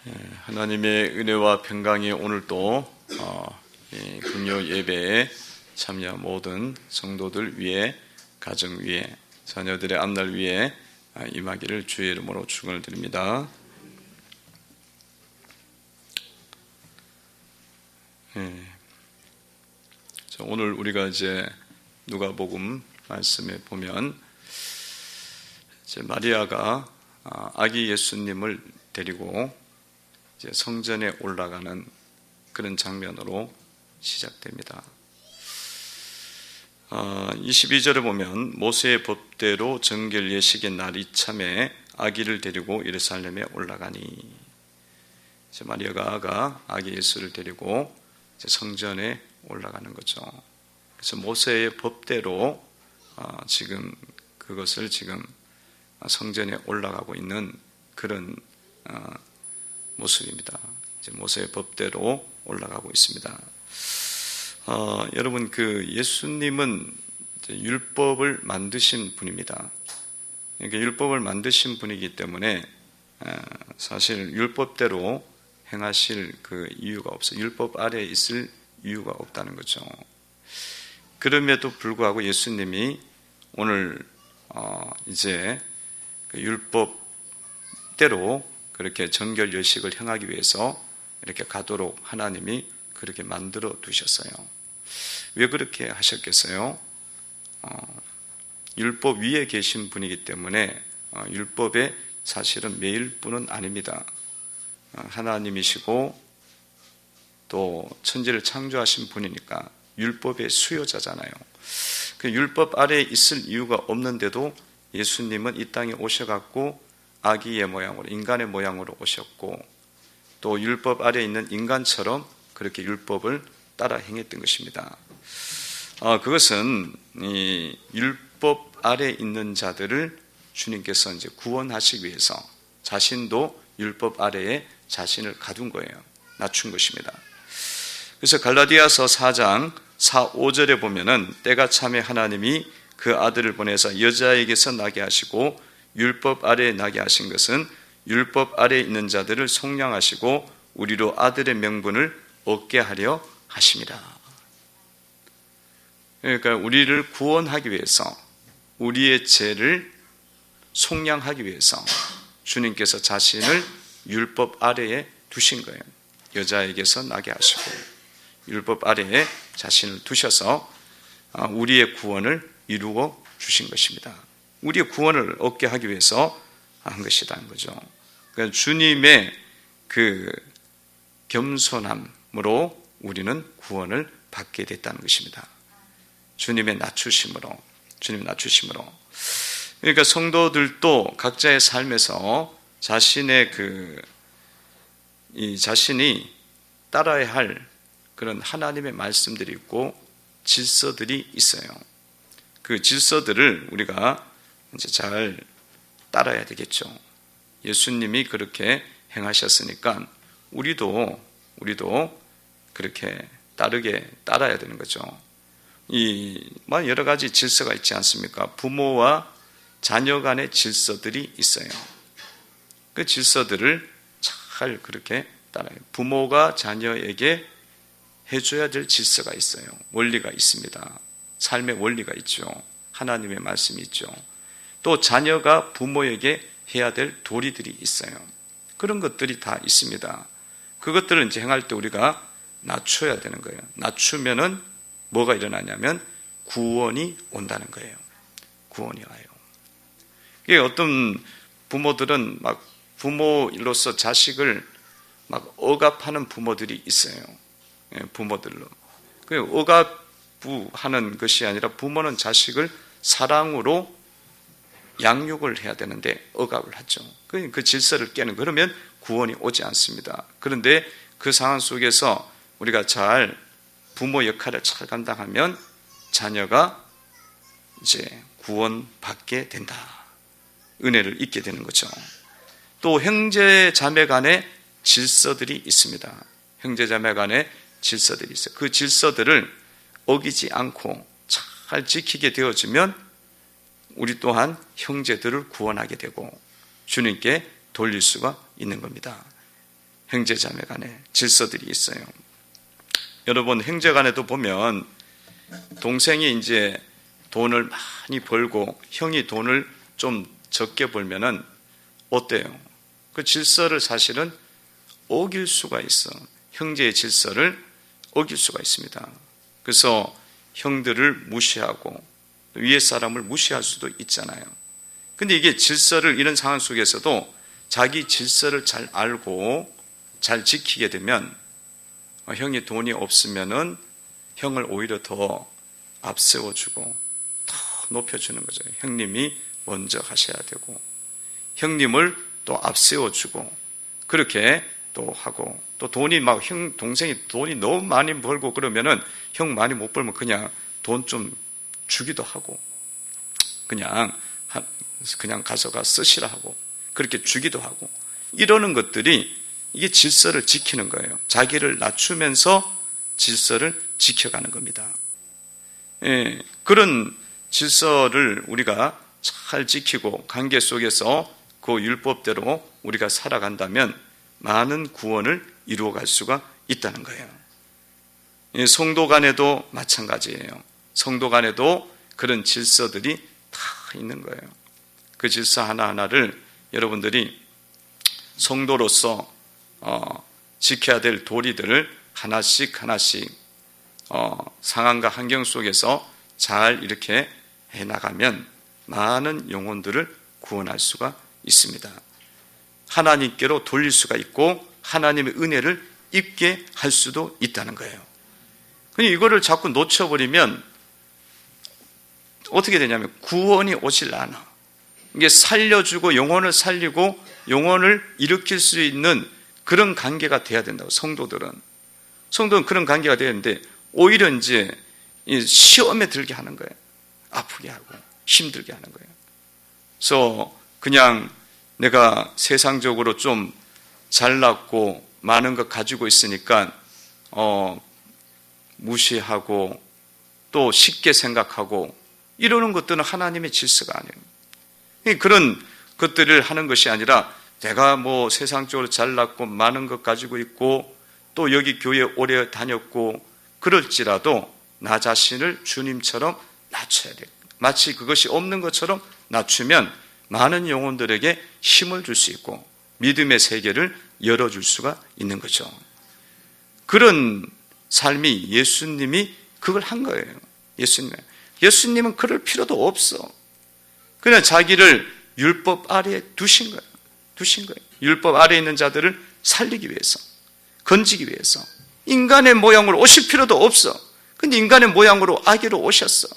하나님의 은혜와 평강이 오늘도 이 금요 예배에 참여 모든 성도들 위에, 가정 위에, 자녀들의 앞날 위에 임하기를 주의 이름으로 축원을 드립니다. 오늘 우리가 이제 누가복음 말씀에 보면 이제 마리아가 아기 예수님을 데리고 이제 성전에 올라가는 그런 장면으로 시작됩니다. 22절에 보면 모세의 법대로 정결 예식의 날 이참에 아기를 데리고 예루살렘에 올라가니, 이제 마리아가 아기 예수를 데리고 이제 성전에 올라가는 거죠. 그래서 모세의 법대로 지금 그것을 지금 성전에 올라가고 있는 그런 모습입니다. 이제 모세의 법대로 올라가고 있습니다. 여러분, 그 예수님은 이제 율법을 만드신 분입니다. 그러니까 율법을 만드신 분이기 때문에 사실 율법대로 행하실 그 이유가 없어요. 율법 아래에 있을 이유가 없다는 거죠. 그럼에도 불구하고 예수님이 오늘 이제 그 율법대로 그렇게 정결 예식을 행하기 위해서 이렇게 가도록 하나님이 그렇게 만들어 두셨어요. 왜 그렇게 하셨겠어요? 율법 위에 계신 분이기 때문에 율법에 사실은 매일 뿐은 아닙니다. 하나님이시고 또 천지를 창조하신 분이니까 율법의 수요자잖아요. 그 율법 아래에 있을 이유가 없는데도 예수님은 이 땅에 오셔갖고 아기의 모양으로, 인간의 모양으로 오셨고, 또 율법 아래에 있는 인간처럼 그렇게 율법을 따라 행했던 것입니다. 그것은 이 율법 아래에 있는 자들을 주님께서 이제 구원하시기 위해서 자신도 율법 아래에 자신을 가둔 거예요. 낮춘 것입니다. 그래서 갈라디아서 4장 4, 5절에 보면은 때가 참에 하나님이 그 아들을 보내서 여자에게서 나게 하시고 율법 아래에 나게 하신 것은 율법 아래에 있는 자들을 속량하시고 우리로 아들의 명분을 얻게 하려 하심이라. 그러니까 우리를 구원하기 위해서, 우리의 죄를 속량하기 위해서 주님께서 자신을 율법 아래에 두신 거예요. 여자에게서 나게 하시고 율법 아래에 자신을 두셔서 우리의 구원을 이루어 주신 것입니다. 우리의 구원을 얻게 하기 위해서 한 것이라는 거죠. 그러니까 주님의 그 겸손함으로 우리는 구원을 받게 됐다는 것입니다. 주님의 낮추심으로. 그러니까 성도들도 각자의 삶에서 자신의 자신이 따라야 할 그런 하나님의 말씀들이 있고 질서들이 있어요. 그 질서들을 우리가 이제 잘 따라야 되겠죠. 예수님이 그렇게 행하셨으니까 우리도 그렇게 따라야 되는 거죠. 여러 가지 질서가 있지 않습니까? 부모와 자녀 간의 질서들이 있어요. 그 질서들을 잘 그렇게 따라요. 부모가 자녀에게 해줘야 될 질서가 있어요. 원리가 있습니다. 삶의 원리가 있죠. 하나님의 말씀이 있죠. 또 자녀가 부모에게 해야 될 도리들이 있어요. 그런 것들이 다 있습니다. 그것들을 이제 행할 때 우리가 낮춰야 되는 거예요. 낮추면은 뭐가 일어나냐면 구원이 온다는 거예요. 구원이 와요. 이게 어떤 부모들은 막 부모로서 자식을 막 억압하는 부모들이 있어요. 부모들로. 그 억압하는 것이 아니라 부모는 자식을 사랑으로 양육을 해야 되는데 억압을 하죠. 그 질서를 깨는, 그러면 구원이 오지 않습니다. 그런데 그 상황 속에서 우리가 잘 부모 역할을 잘 감당하면 자녀가 이제 구원받게 된다. 은혜를 잊게 되는 거죠. 또 형제 자매 간의 질서들이 있습니다. 형제 자매 간의 질서들이 있어요. 그 질서들을 어기지 않고 잘 지키게 되어지면 우리 또한 형제들을 구원하게 되고 주님께 돌릴 수가 있는 겁니다. 형제자매 간에 질서들이 있어요. 여러분, 형제 간에도 보면 동생이 이제 돈을 많이 벌고 형이 돈을 좀 적게 벌면은 어때요? 그 질서를 사실은 어길 수가 있어. 형제의 질서를 어길 수가 있습니다. 그래서 형들을 무시하고 위에 사람을 무시할 수도 있잖아요. 근데 이게 질서를 이런 상황 속에서도 자기 질서를 잘 알고 잘 지키게 되면 형이 돈이 없으면은 형을 오히려 더 앞세워주고 더 높여주는 거죠. 형님이 먼저 하셔야 되고 형님을 또 앞세워주고 그렇게 또 하고 또 돈이 막 형 동생이 돈이 너무 많이 벌고 그러면은 형 많이 못 벌면 그냥 돈 좀 주기도 하고 그냥 가져가 쓰시라 하고 그렇게 주기도 하고 이러는 것들이 이게 질서를 지키는 거예요. 자기를 낮추면서 질서를 지켜가는 겁니다. 예, 그런 질서를 우리가 잘 지키고 관계 속에서 그 율법대로 우리가 살아간다면 많은 구원을 이루어갈 수가 있다는 거예요. 예, 성도 간에도 마찬가지예요. 성도 간에도 그런 질서들이 다 있는 거예요. 그 질서 하나하나를 여러분들이 성도로서 지켜야 될 도리들을 하나씩 상황과 환경 속에서 잘 이렇게 해나가면 많은 영혼들을 구원할 수가 있습니다. 하나님께로 돌릴 수가 있고 하나님의 은혜를 입게 할 수도 있다는 거예요. 근데 이거를 자꾸 놓쳐버리면 어떻게 되냐면 구원이 오질 않아. 이게 살려주고 영혼을 살리고 영혼을 일으킬 수 있는 그런 관계가 돼야 된다고. 성도들은 그런 관계가 되는데 오히려 이제 시험에 들게 하는 거예요. 아프게 하고 힘들게 하는 거예요. 그래서 그냥 내가 세상적으로 좀 잘났고 많은 것 가지고 있으니까 무시하고 또 쉽게 생각하고 이러는 것들은 하나님의 질서가 아니에요. 그런 것들을 하는 것이 아니라 내가 뭐 세상적으로 잘났고 많은 것 가지고 있고 또 여기 교회 오래 다녔고 그럴지라도 나 자신을 주님처럼 낮춰야 돼요. 마치 그것이 없는 것처럼 낮추면 많은 영혼들에게 힘을 줄 수 있고 믿음의 세계를 열어줄 수가 있는 거죠. 그런 삶이 예수님이 그걸 한 거예요. 예수님은 그럴 필요도 없어. 그냥 자기를 율법 아래에 두신 거예요. 율법 아래에 있는 자들을 살리기 위해서, 건지기 위해서. 인간의 모양으로 오실 필요도 없어. 근데 인간의 모양으로 아기로 오셨어.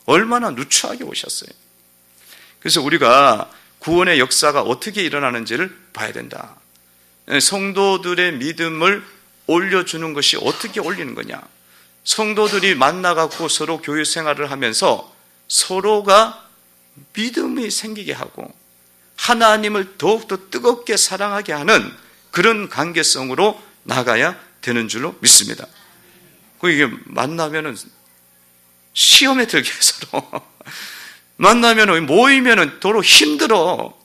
얼마나 누추하게 오셨어요. 그래서 우리가 구원의 역사가 어떻게 일어나는지를 봐야 된다. 성도들의 믿음을 올려주는 것이 어떻게 올리는 거냐. 성도들이 만나갖고 서로 교회 생활을 하면서 서로가 믿음이 생기게 하고 하나님을 더욱더 뜨겁게 사랑하게 하는 그런 관계성으로 나가야 되는 줄로 믿습니다. 이게 만나면은 시험에 들게 서로 만나면은 모이면은 도로 힘들어.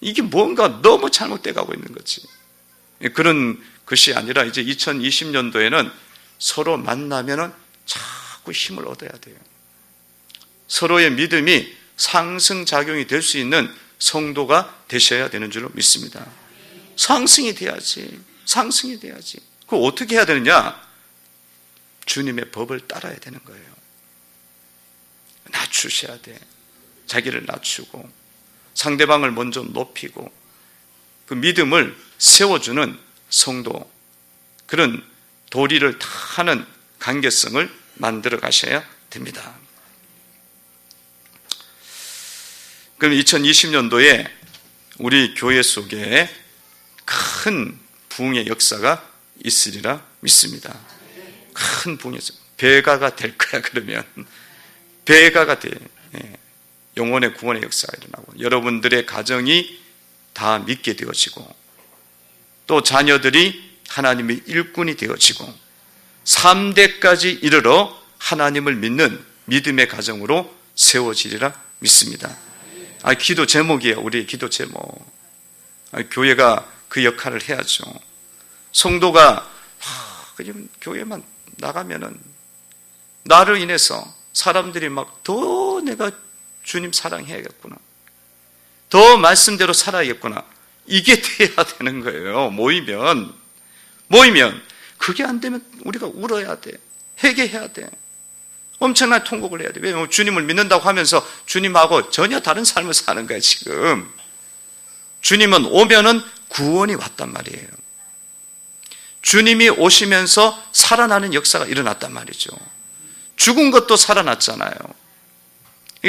이게 뭔가 너무 잘못돼 가고 있는 거지. 그런 것이 아니라 이제 2020년도에는 서로 만나면은 자꾸 힘을 얻어야 돼요. 서로의 믿음이 상승작용이 될 수 있는 성도가 되셔야 되는 줄로 믿습니다. 상승이 돼야지. 그거 어떻게 해야 되느냐? 주님의 법을 따라야 되는 거예요. 낮추셔야 돼. 자기를 낮추고 상대방을 먼저 높이고 그 믿음을 세워주는 성도, 그런 도리를 다 하는 관계성을 만들어 가셔야 됩니다. 그럼 2020년도에 우리 교회 속에 큰 부흥의 역사가 있으리라 믿습니다. 큰 부흥의 배가가 될 거야. 그러면 배가가 돼. 영혼의 구원의 역사가 일어나고 여러분들의 가정이 다 믿게 되어지고 또 자녀들이 하나님의 일꾼이 되어지고 3대까지 이르러 하나님을 믿는 믿음의 가정으로 세워지리라 믿습니다. 기도 제목이에요. 우리 기도 제목. 교회가 그 역할을 해야죠. 성도가 그냥 교회만 나가면은 나로 인해서 사람들이 막 더 내가 주님 사랑해야겠구나, 더 말씀대로 살아야겠구나, 이게 돼야 되는 거예요. 모이면 그게 안 되면 우리가 울어야 돼, 회개해야 돼, 엄청난 통곡을 해야 돼. 왜냐하면 주님을 믿는다고 하면서 주님하고 전혀 다른 삶을 사는 거야. 지금 주님은 오면은 구원이 왔단 말이에요. 주님이 오시면서 살아나는 역사가 일어났단 말이죠. 죽은 것도 살아났잖아요.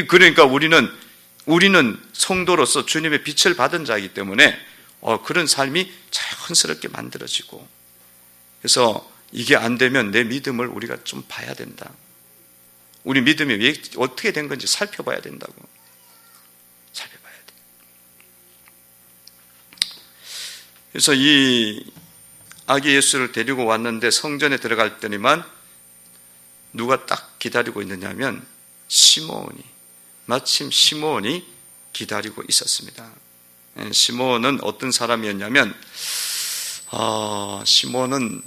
그러니까 우리는 성도로서 주님의 빛을 받은 자이기 때문에 그런 삶이 자연스럽게 만들어지고, 그래서 이게 안 되면 내 믿음을 우리가 좀 봐야 된다. 우리 믿음이 왜 어떻게 된 건지 살펴봐야 된다고. 살펴봐야 돼. 그래서 이 아기 예수를 데리고 왔는데 성전에 들어갈 때니만 누가 딱 기다리고 있느냐면 마침 시몬이 기다리고 있었습니다. 시몬은 어떤 사람이었냐면 시몬은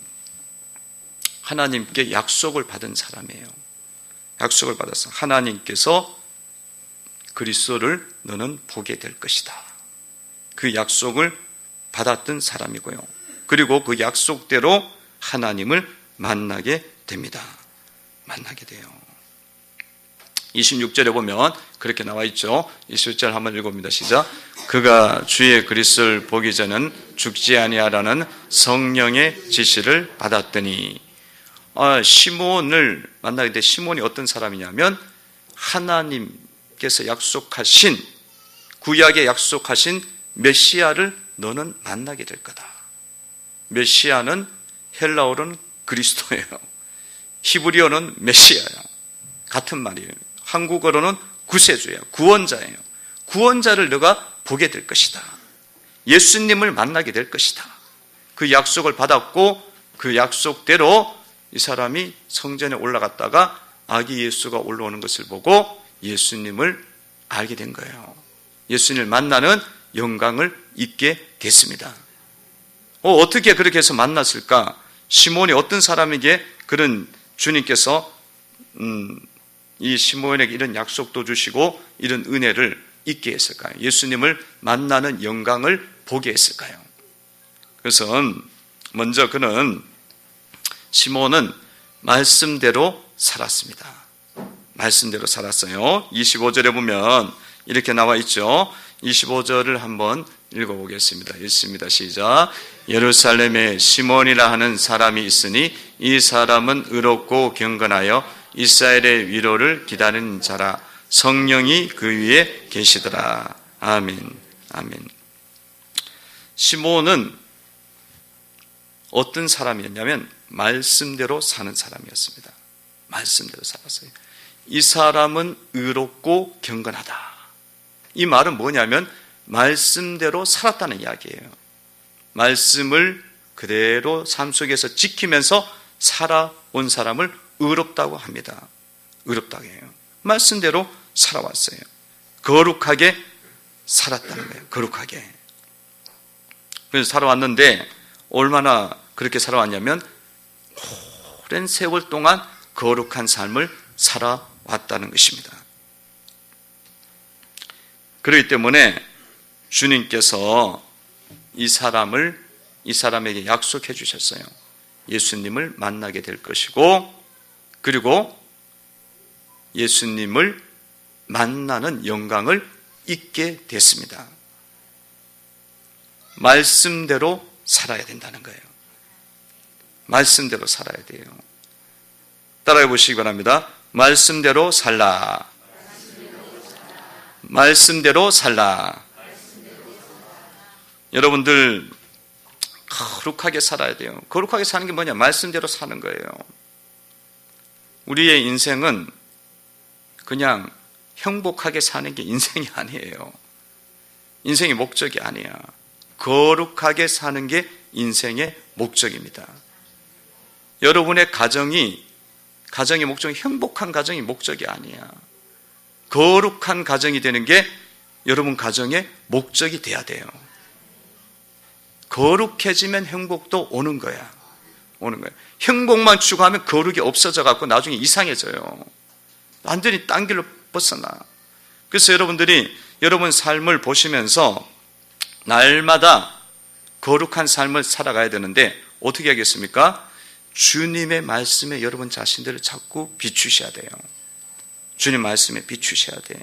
하나님께 약속을 받은 사람이에요. 약속을 받았어. 하나님께서 그리스도를 너는 보게 될 것이다. 그 약속을 받았던 사람이고요. 그리고 그 약속대로 하나님을 만나게 됩니다. 만나게 돼요. 26절에 보면 그렇게 나와 있죠. 27절 한번 읽어봅니다. 시작. 그가 주의 그리스도를 보기 전은 죽지 아니하라는 성령의 지시를 받았더니, 시몬을 만나게 돼. 시몬이 어떤 사람이냐면 하나님께서 약속하신, 구약에 약속하신 메시아를 너는 만나게 될 거다. 메시아는 헬라어로는 그리스도예요. 히브리어는 메시아야. 같은 말이에요. 한국어로는 구세주예요. 구원자예요. 구원자를 너가 보게 될 것이다. 예수님을 만나게 될 것이다. 그 약속을 받았고 그 약속대로 이 사람이 성전에 올라갔다가 아기 예수가 올라오는 것을 보고 예수님을 알게 된 거예요. 예수님을 만나는 영광을 입게 됐습니다. 어떻게 그렇게 해서 만났을까? 시몬이 어떤 사람에게 그런 주님께서 이 시몬에게 이런 약속도 주시고 이런 은혜를 있게 했을까요? 예수님을 만나는 영광을 보게 했을까요? 그래서 먼저 시몬은 말씀대로 살았습니다. 말씀대로 살았어요. 25절에 보면 이렇게 나와 있죠. 25절을 한번 읽어보겠습니다. 읽습니다. 시작. 예루살렘에 시몬이라 하는 사람이 있으니 이 사람은 의롭고 경건하여 이스라엘의 위로를 기다리는 자라. 성령이 그 위에 계시더라. 아멘. 아멘. 시몬은 어떤 사람이었냐면 말씀대로 사는 사람이었습니다. 말씀대로 살았어요. 이 사람은 의롭고 경건하다. 이 말은 뭐냐면 말씀대로 살았다는 이야기예요. 말씀을 그대로 삶 속에서 지키면서 살아온 사람을 의롭다고 합니다. 의롭다고 해요. 말씀대로 살아왔어요. 거룩하게 살았다는 거예요. 거룩하게. 그래서 살아왔는데 얼마나 그렇게 살아왔냐면 오랜 세월 동안 거룩한 삶을 살아왔다는 것입니다. 그렇기 때문에 주님께서 이 사람에게 약속해 주셨어요. 예수님을 만나게 될 것이고, 그리고 예수님을 만나는 영광을 잊게 됐습니다. 말씀대로 살아야 된다는 거예요. 말씀대로 살아야 돼요. 따라해 보시기 바랍니다. 말씀대로 살라. 말씀대로 살라. 여러분들 거룩하게 살아야 돼요. 거룩하게 사는 게 뭐냐? 말씀대로 사는 거예요. 우리의 인생은 그냥 행복하게 사는 게 인생이 아니에요. 인생의 목적이 아니야. 거룩하게 사는 게 인생의 목적입니다. 여러분의 가정의 목적이 행복한 가정이 목적이 아니야. 거룩한 가정이 되는 게 여러분 가정의 목적이 돼야 돼요. 거룩해지면 행복도 오는 거야. 오는 거야. 행복만 추구하면 거룩이 없어져 갖고 나중에 이상해져요. 완전히 딴 길로 벗어나. 그래서 여러분들이 여러분 삶을 보시면서 날마다 거룩한 삶을 살아가야 되는데 어떻게 하겠습니까? 주님의 말씀에 여러분 자신들을 자꾸 비추셔야 돼요. 주님 말씀에 비추셔야 돼.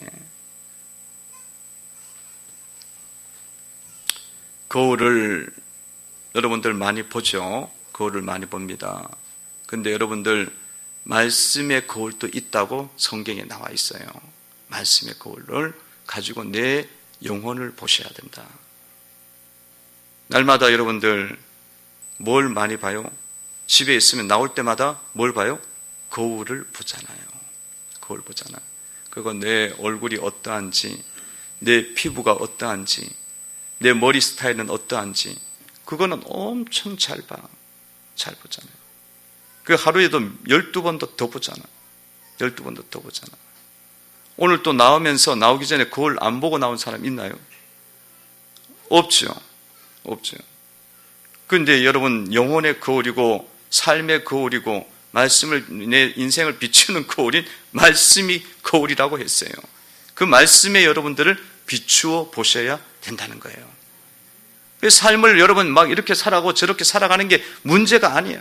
거울을 여러분들 많이 보죠? 거울을 많이 봅니다. 근데 여러분들 말씀의 거울도 있다고 성경에 나와 있어요. 말씀의 거울을 가지고 내 영혼을 보셔야 된다. 날마다 여러분들 뭘 많이 봐요? 집에 있으면 나올 때마다 뭘 봐요? 거울을 보잖아요. 거울 보잖아요. 그리고 내 얼굴이 어떠한지, 내 피부가 어떠한지, 내 머리 스타일은 어떠한지 그거는 엄청 잘 봐. 잘 보잖아요. 그 하루에도 12번도 더 보잖아. 12번도 더 보잖아. 오늘 또 나오기 전에 거울 안 보고 나온 사람 있나요? 없죠. 없죠. 근데 여러분 영혼의 거울이고 삶의 거울이고 말씀을 내 인생을 비추는 거울인 말씀이 거울이라고 했어요. 그 말씀에 여러분들을 비추어 보셔야 된다는 거예요. 삶을 여러분 막 이렇게 살아가고 저렇게 살아가는 게 문제가 아니야.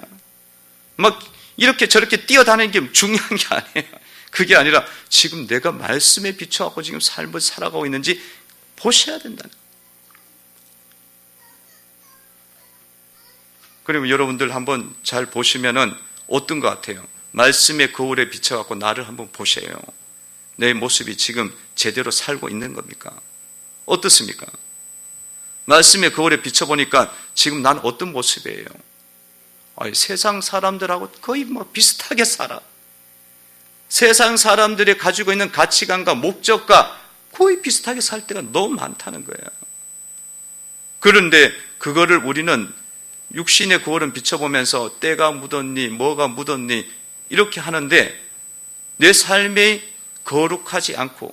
막 이렇게 저렇게 뛰어다니는 게 중요한 게 아니에요. 그게 아니라 지금 내가 말씀에 비추어서 지금 삶을 살아가고 있는지 보셔야 된다는 거예요. 그리고 여러분들 한번 잘 보시면은 어떤 것 같아요? 말씀의 거울에 비춰갖고 나를 한번 보세요. 내 모습이 지금 제대로 살고 있는 겁니까? 어떻습니까? 말씀의 거울에 비춰보니까 지금 난 어떤 모습이에요? 세상 사람들하고 거의 비슷하게 살아. 세상 사람들이 가지고 있는 가치관과 목적과 거의 비슷하게 살 때가 너무 많다는 거예요. 그런데 그거를 우리는 육신의 거울은 비춰보면서 때가 묻었니 뭐가 묻었니 이렇게 하는데 내 삶이 거룩하지 않고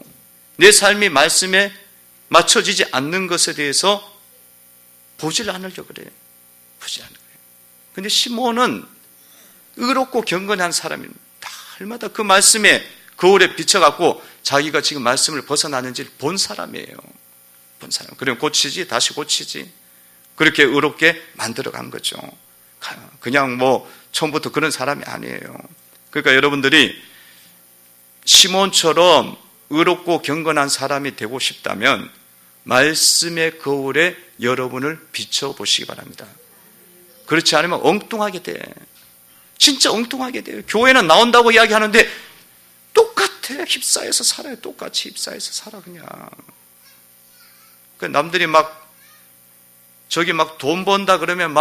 내 삶이 말씀에 맞춰지지 않는 것에 대해서 보질 않으려고 그래요. 보지 않으려고 그래요. 근데 시몬은 의롭고 경건한 사람입니다. 날마다 그 말씀에 거울에 비춰갖고 자기가 지금 말씀을 벗어나는지를 본 사람이에요. 본 사람. 그럼 고치지 다시 고치지. 그렇게 의롭게 만들어간 거죠. 그냥 처음부터 그런 사람이 아니에요. 그러니까 여러분들이 시몬처럼 의롭고 경건한 사람이 되고 싶다면 말씀의 거울에 여러분을 비춰보시기 바랍니다. 그렇지 않으면 엉뚱하게 돼. 진짜 엉뚱하게 돼요. 교회는 나온다고 이야기하는데 똑같아. 휩싸여서 살아요. 똑같이 휩싸여서 살아 그냥. 남들이 저기 돈 번다 그러면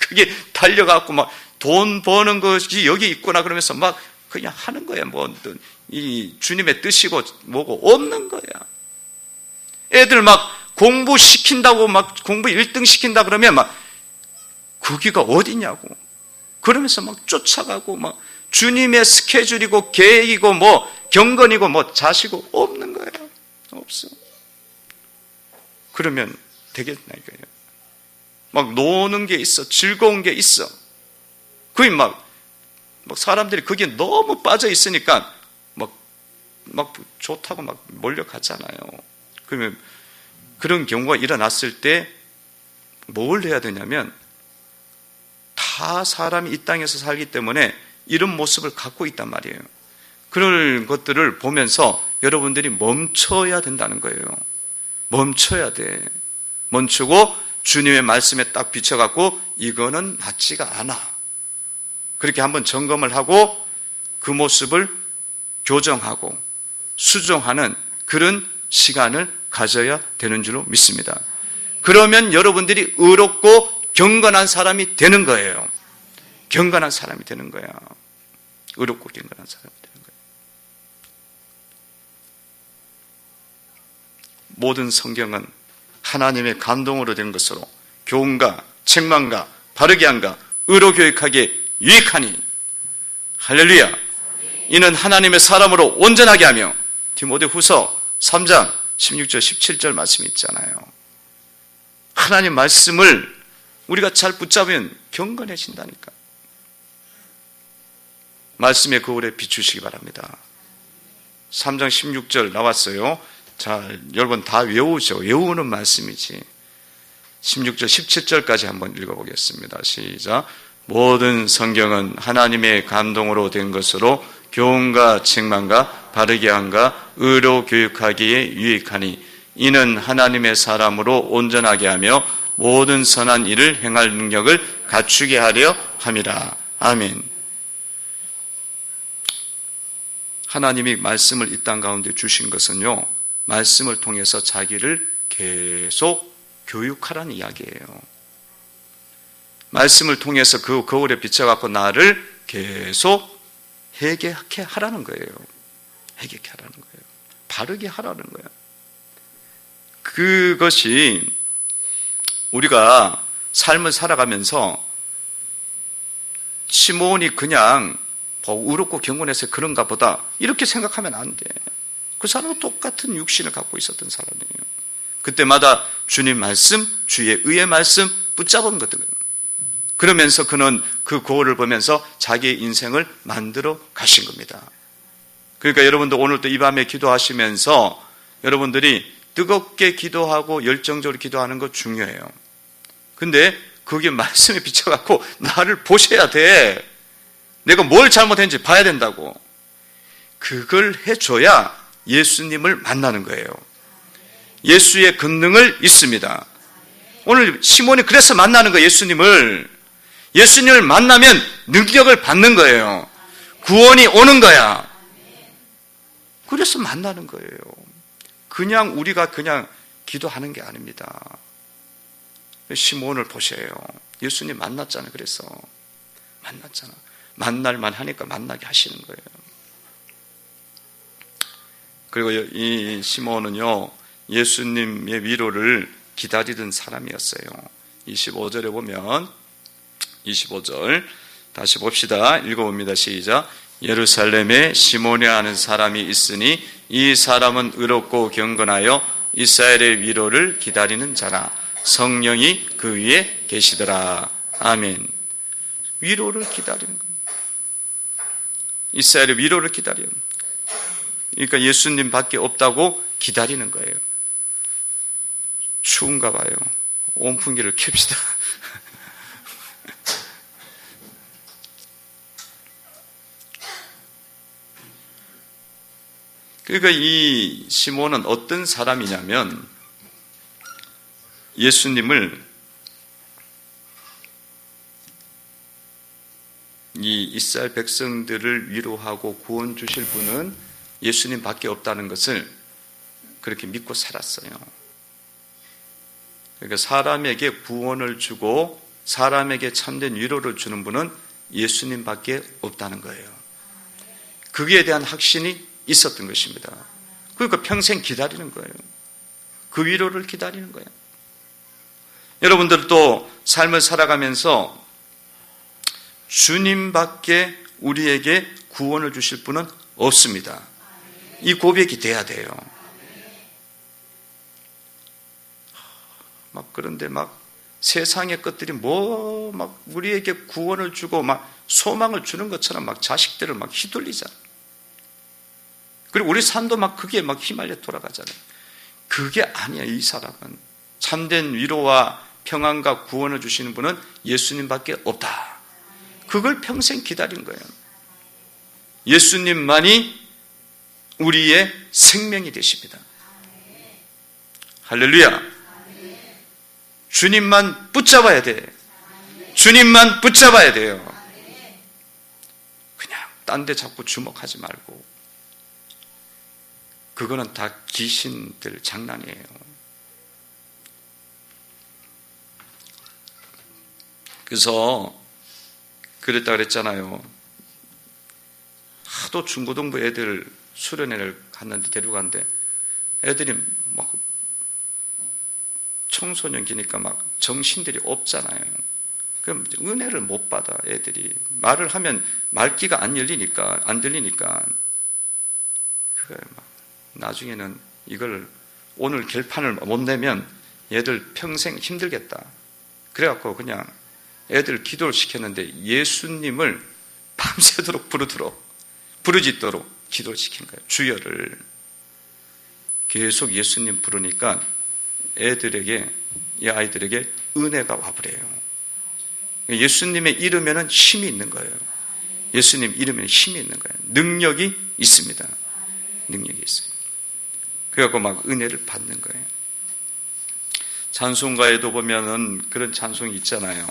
그게 달려가고 돈 버는 것이 여기 있구나 그러면서 그냥 하는 거야. 이 주님의 뜻이고 뭐고 없는 거야. 애들 공부시킨다고 공부 1등 시킨다 그러면 거기가 어디냐고. 그러면서 쫓아가고 주님의 스케줄이고 계획이고 경건이고 자시고 없는 거야. 없어. 그러면 되겠나 이거예요. 노는 게 있어. 즐거운 게 있어. 거의 사람들이 거기에 너무 빠져 있으니까 좋다고 몰려가잖아요. 그러면 그런 경우가 일어났을 때 뭘 해야 되냐면 다 사람이 이 땅에서 살기 때문에 이런 모습을 갖고 있단 말이에요. 그런 것들을 보면서 여러분들이 멈춰야 된다는 거예요. 멈춰야 돼. 멈추고 주님의 말씀에 딱 비춰갖고 이거는 맞지가 않아. 그렇게 한번 점검을 하고 그 모습을 교정하고 수정하는 그런 시간을 가져야 되는 줄로 믿습니다. 그러면 여러분들이 의롭고 경건한 사람이 되는 거예요. 경건한 사람이 되는 거야. 의롭고 경건한 사람이 되는 거예요. 모든 성경은 하나님의 감동으로 된 것으로 교훈과 책망과 바르게 함과 의로 교육하기에 유익하니 할렐루야. 이는 하나님의 사람으로 온전하게 하며 디모데후서 3장 16절 17절 말씀이 있잖아요. 하나님 말씀을 우리가 잘 붙잡으면 경건해진다니까. 말씀의 거울에 비추시기 바랍니다. 3장 16절 나왔어요. 자, 여러분 다 외우죠. 외우는 말씀이지. 16절, 17절까지 한번 읽어보겠습니다. 시작. 모든 성경은 하나님의 감동으로 된 것으로 교훈과 책망과 바르게 함과 의로 교육하기에 유익하니 이는 하나님의 사람으로 온전하게 하며 모든 선한 일을 행할 능력을 갖추게 하려 함이라. 아멘. 하나님이 말씀을 이 땅 가운데 주신 것은요, 말씀을 통해서 자기를 계속 교육하라는 이야기예요. 말씀을 통해서 그 거울에 비춰갖고 나를 계속 회개하게 하라는 거예요. 회개하게 하라는 거예요. 바르게 하라는 거예요. 그것이 우리가 삶을 살아가면서 시몬이 그냥 의롭고 경건해서 그런가 보다 이렇게 생각하면 안 돼. 그 사람은 똑같은 육신을 갖고 있었던 사람이에요. 그때마다 주님 말씀, 주의 의의 말씀 붙잡은 것들이에요. 그러면서 그는 그 거울을 보면서 자기의 인생을 만들어 가신 겁니다. 그러니까 여러분도 오늘 또 이 밤에 기도하시면서 여러분들이 뜨겁게 기도하고 열정적으로 기도하는 거 중요해요. 근데 그게 말씀에 비춰갖고 나를 보셔야 돼. 내가 뭘 잘못했는지 봐야 된다고. 그걸 해줘야 예수님을 만나는 거예요. 예수의 권능을 있습니다. 오늘 시몬이 그래서 만나는 거예요. 예수님을 만나면 능력을 받는 거예요. 구원이 오는 거야. 그래서 만나는 거예요. 그냥 우리가 그냥 기도하는 게 아닙니다. 시몬을 보세요. 예수님 만났잖아요. 그래서 만났잖아. 만날만 하니까 만나게 하시는 거예요. 그리고 이 시몬은요, 예수님의 위로를 기다리던 사람이었어요. 25절에 보면 25절 다시 봅시다. 읽어봅니다. 시작. 예루살렘에 시몬이 아는 사람이 있으니 이 사람은 의롭고 경건하여 이스라엘의 위로를 기다리는 자라. 성령이 그 위에 계시더라. 아멘. 위로를 기다리는 겁니다. 이스라엘의 위로를 기다려요. 그러니까 예수님 밖에 없다고 기다리는 거예요. 추운가 봐요. 온풍기를 켭시다. 그러니까 이 시몬은 어떤 사람이냐면 예수님을 이 이스라엘 백성들을 위로하고 구원 주실 분은 예수님 밖에 없다는 것을 그렇게 믿고 살았어요. 그러니까 사람에게 구원을 주고 사람에게 참된 위로를 주는 분은 예수님 밖에 없다는 거예요. 거기에 대한 확신이 있었던 것입니다. 그러니까 평생 기다리는 거예요. 그 위로를 기다리는 거예요. 여러분들도 삶을 살아가면서 주님밖에 우리에게 구원을 주실 분은 없습니다. 이 고백이 돼야 돼요. 그런데 세상의 것들이 우리에게 구원을 주고 소망을 주는 것처럼 자식들을 휘둘리잖아요. 그리고 우리 삶도 그게 휘말려 돌아가잖아요. 그게 아니야. 이 사람은 참된 위로와 평안과 구원을 주시는 분은 예수님밖에 없다. 그걸 평생 기다린 거예요. 예수님만이 우리의 생명이 되십니다. 할렐루야. 주님만 붙잡아야 돼. 주님만 붙잡아야 돼요. 그냥 딴 데 자꾸 주목하지 말고. 그거는 다 귀신들 장난이에요. 그래서 그랬다 그랬잖아요. 하도 중고등부 애들 수련회를 갔는데 데려갔는데 애들이 청소년기니까 정신들이 없잖아요. 그럼 은혜를 못 받아. 애들이 말을 하면 말귀가 안 들리니까 나중에는 이걸 오늘 결판을 못 내면 얘들 평생 힘들겠다. 그래갖고 그냥 애들 기도를 시켰는데 예수님을 밤새도록 부르짖도록 기도를 시킨 거예요. 주여를. 계속 예수님 부르니까 이 아이들에게 은혜가 와버려요. 예수님의 이름에는 힘이 있는 거예요. 예수님 이름에는 힘이 있는 거예요. 능력이 있습니다. 능력이 있어요. 그래갖고 막 은혜를 받는 거예요. 찬송가에도 보면은 그런 찬송이 있잖아요.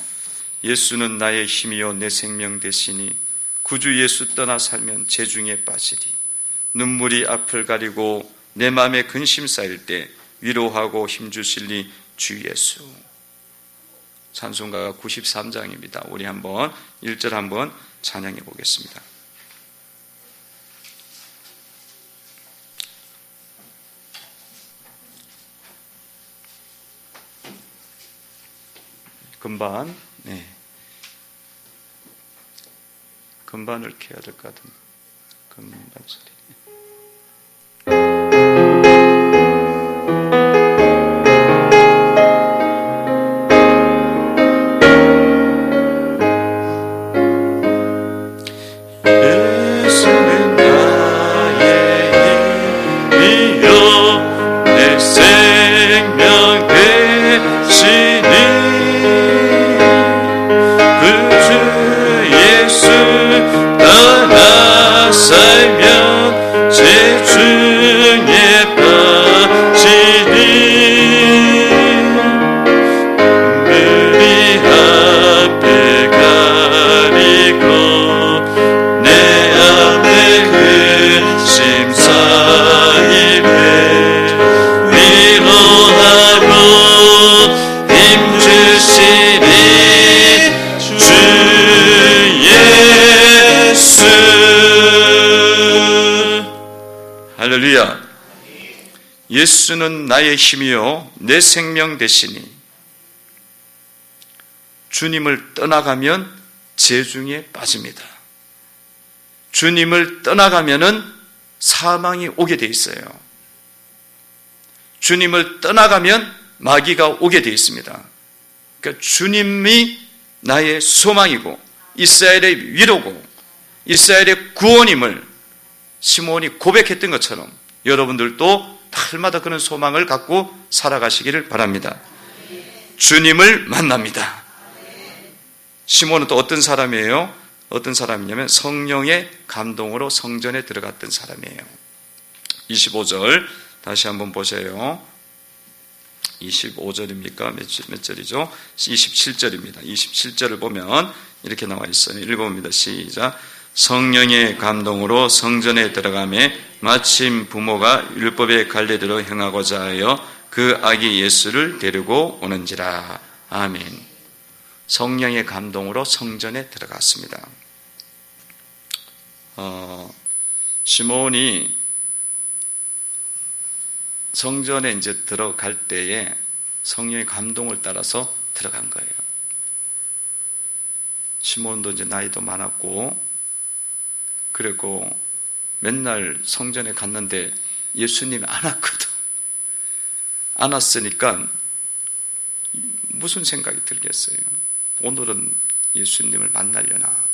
예수는 나의 힘이요 내 생명 되시니 구주 예수 떠나 살면 재중에 빠지리. 눈물이 앞을 가리고 내 마음에 근심 쌓일 때 위로하고 힘주실리 주 예수. 찬송가가 93장입니다. 우리 한번 1절 한번 찬양해 보겠습니다. 금반, 네. 금반을 켜야 될 것 같은데. 금반 소리. 예수는 나의 힘이요 내 생명 되시니 살면 재중에 빠지니 눈물이 앞에 가리고 내 안에 근심 쌓이네 위로하고 힘주시니 주 예수. 할렐루야. 예수는 나의 힘이요 내 생명 되시니 주님을 떠나가면 재중에 빠집니다. 주님을 떠나가면은 사망이 오게 돼 있어요. 주님을 떠나가면 마귀가 오게 돼 있습니다. 그러니까 주님이 나의 소망이고 이스라엘의 위로고 이스라엘의 구원임을 시몬이 고백했던 것처럼 여러분들도 날마다 그런 소망을 갖고 살아가시기를 바랍니다. 주님을 만납니다. 시몬은 또 어떤 사람이에요? 어떤 사람이냐면 성령의 감동으로 성전에 들어갔던 사람이에요. 25절 다시 한번 보세요. 25절입니까? 몇 절이죠? 27절입니다. 27절을 보면 이렇게 나와 있어요. 읽어봅니다. 시작. 성령의 감동으로 성전에 들어가매 마침 부모가 율법의 관례대로 행하고자 하여 그 아기 예수를 데리고 오는지라. 아멘. 성령의 감동으로 성전에 들어갔습니다. 시몬이 성전에 이제 들어갈 때에 성령의 감동을 따라서 들어간 거예요. 시몬도 이제 나이도 많았고 그리고 맨날 성전에 갔는데 예수님이 안 왔거든. 안 왔으니까 무슨 생각이 들겠어요? 오늘은 예수님을 만나려나?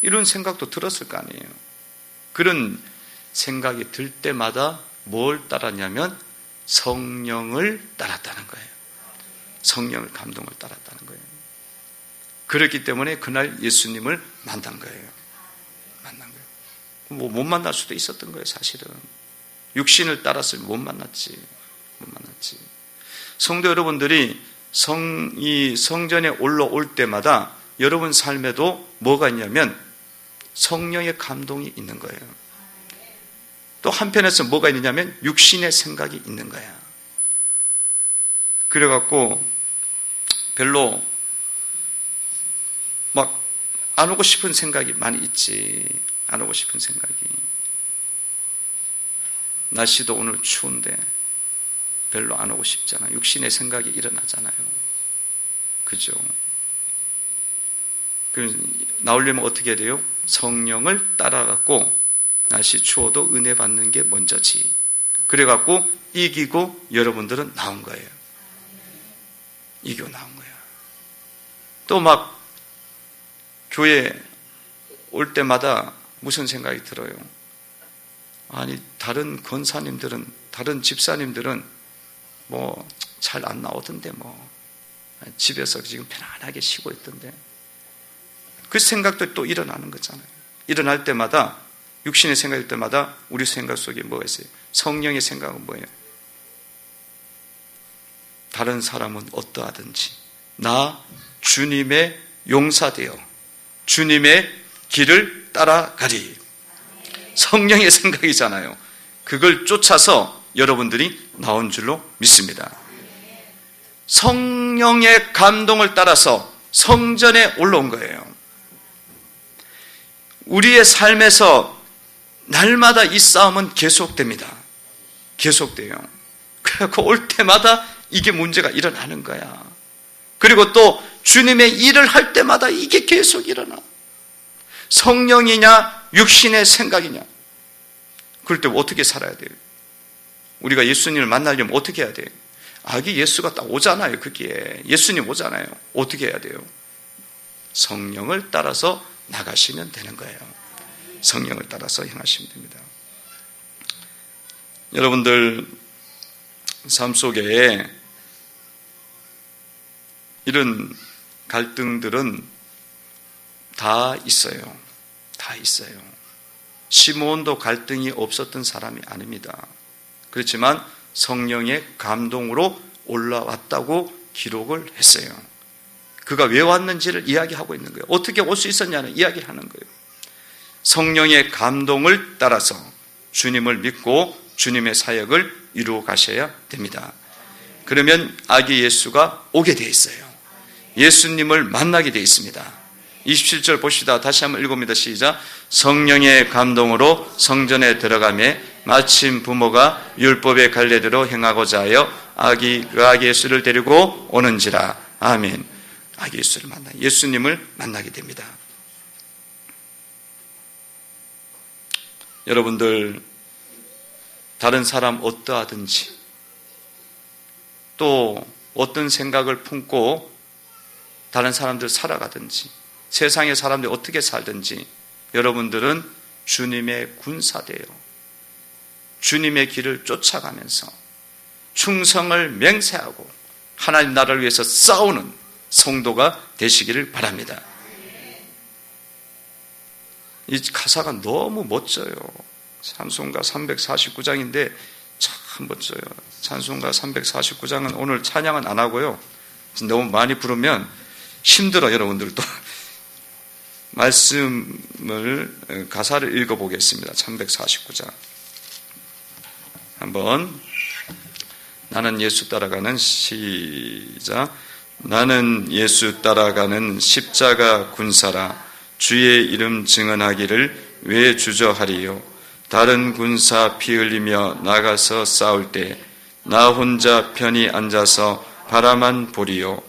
이런 생각도 들었을 거 아니에요. 그런 생각이 들 때마다 뭘 따랐냐면 성령을 따랐다는 거예요. 성령의 감동을 따랐다는 거예요. 그렇기 때문에 그날 예수님을 만난 거예요. 못 만날 수도 있었던 거예요, 사실은. 육신을 따랐으면 못 만났지. 성도 여러분들이 이 성전에 올라올 때마다 여러분 삶에도 뭐가 있냐면 성령의 감동이 있는 거예요. 또 한편에서 뭐가 있느냐면 육신의 생각이 있는 거야. 그래갖고 별로 막 안 오고 싶은 생각이 많이 있지. 안 오고 싶은 생각이. 날씨도 오늘 추운데 별로 안 오고 싶잖아. 육신의 생각이 일어나잖아요. 그죠? 나오려면 어떻게 해야 돼요? 성령을 따라갖고 날씨 추워도 은혜 받는 게 먼저지. 그래갖고 이기고 여러분들은 나온 거예요. 이겨 나온 거야. 또 막 교회 올 때마다 무슨 생각이 들어요? 아니, 다른 권사님들은, 다른 집사님들은 뭐 잘 안 나오던데 뭐 집에서 지금 편안하게 쉬고 있던데. 그 생각도 또 일어나는 거잖아요. 일어날 때마다, 육신의 생각일 때마다 우리 생각 속에 뭐가 있어요? 성령의 생각은 뭐예요? 다른 사람은 어떠하든지 나 주님의 용사되어 주님의 길을 따라가리. 성령의 생각이잖아요. 그걸 쫓아서 여러분들이 나온 줄로 믿습니다. 성령의 감동을 따라서 성전에 올라온 거예요. 우리의 삶에서 날마다 이 싸움은 계속됩니다. 계속돼요. 그래서 올 때마다 이게 문제가 일어나는 거야. 그리고 또 주님의 일을 할 때마다 이게 계속 일어나. 성령이냐 육신의 생각이냐. 그럴 때 어떻게 살아야 돼요? 우리가 예수님을 만나려면 어떻게 해야 돼요? 아기 예수가 딱 오잖아요. 그게 예수님 오잖아요. 어떻게 해야 돼요? 성령을 따라서 나가시면 되는 거예요. 성령을 따라서 행하시면 됩니다. 여러분들 삶 속에 이런 갈등들은 다 있어요. 다 있어요. 시므온도 갈등이 없었던 사람이 아닙니다. 그렇지만 성령의 감동으로 올라왔다고 기록을 했어요. 그가 왜 왔는지를 이야기하고 있는 거예요. 어떻게 올 수 있었냐는 이야기를 하는 거예요. 성령의 감동을 따라서 주님을 믿고 주님의 사역을 이루어 가셔야 됩니다. 그러면 아기 예수가 오게 되어 있어요. 예수님을 만나게 되어 있습니다. 27절 봅시다. 다시 한번 읽어봅니다. 시작. 성령의 감동으로 성전에 들어가매 마침 부모가 율법의 갈례대로 행하고자 하여 아기 예수를 데리고 오는지라. 아멘. 아기 예수를 만나, 예수님을 만나게 됩니다. 여러분들 다른 사람 어떠하든지 또 어떤 생각을 품고 다른 사람들 살아가든지 세상의 사람들이 어떻게 살든지 여러분들은 주님의 군사되어 주님의 길을 쫓아가면서 충성을 맹세하고 하나님 나라를 위해서 싸우는 성도가 되시기를 바랍니다. 이 가사가 너무 멋져요. 찬송가 349장인데 참 멋져요. 찬송가 349장은 오늘 찬양은 안 하고요. 너무 많이 부르면 힘들어 여러분들도. 말씀을 가사를 읽어보겠습니다. 349장 한번 나는 예수 따라가는 시작. 나는 예수 따라가는 십자가 군사라 주의 이름 증언하기를 왜 주저하리요. 다른 군사 피 흘리며 나가서 싸울 때 나 혼자 편히 앉아서 바라만 보리요.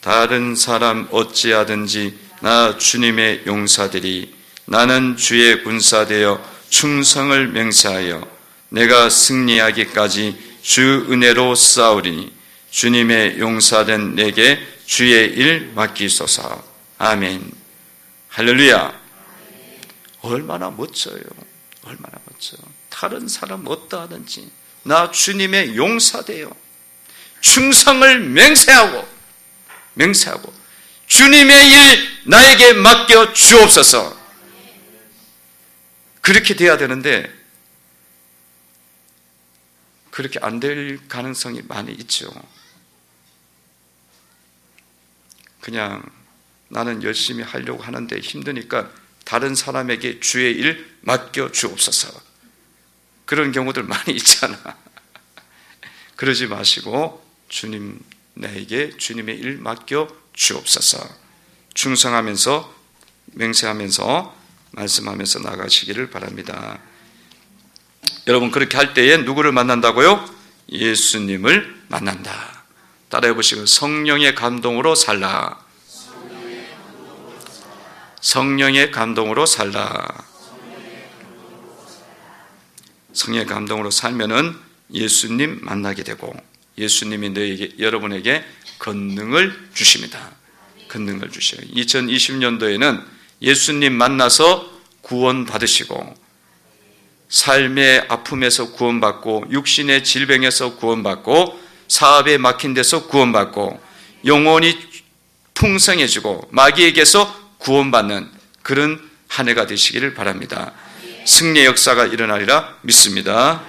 다른 사람 어찌하든지 나 주님의 용사들이 나는 주의 군사되어 충성을 맹세하여 내가 승리하기까지 주 은혜로 싸우리니 주님의 용사된 내게 주의 일 맡기소서. 아멘. 할렐루야. 얼마나 멋져요. 얼마나 멋져. 다른 사람 어떠하든지 나 주님의 용사되어 충성을 맹세하고 주님의 일 나에게 맡겨 주옵소서. 그렇게 돼야 되는데 그렇게 안 될 가능성이 많이 있죠. 그냥 나는 열심히 하려고 하는데 힘드니까 다른 사람에게 주의 일 맡겨 주옵소서. 그런 경우들 많이 있잖아. 그러지 마시고 주님 나에게 주님의 일 맡겨 주옵소서. 충성하면서 맹세하면서 말씀하면서 나가시기를 바랍니다. 여러분 그렇게 할 때에 누구를 만난다고요? 예수님을 만난다. 따라해 보시고 성령의 감동으로 살라. 성령의 감동으로 살라. 성령의 감동으로 살면은 예수님 만나게 되고 예수님이 여러분에게 권능을 주십니다. 권능을 주셔요. 2020년도에는 예수님 만나서 구원 받으시고 삶의 아픔에서 구원받고 육신의 질병에서 구원받고 사업에 막힌 데서 구원받고 영혼이 풍성해지고 마귀에게서 구원받는 그런 한 해가 되시기를 바랍니다. 승리의 역사가 일어나리라 믿습니다.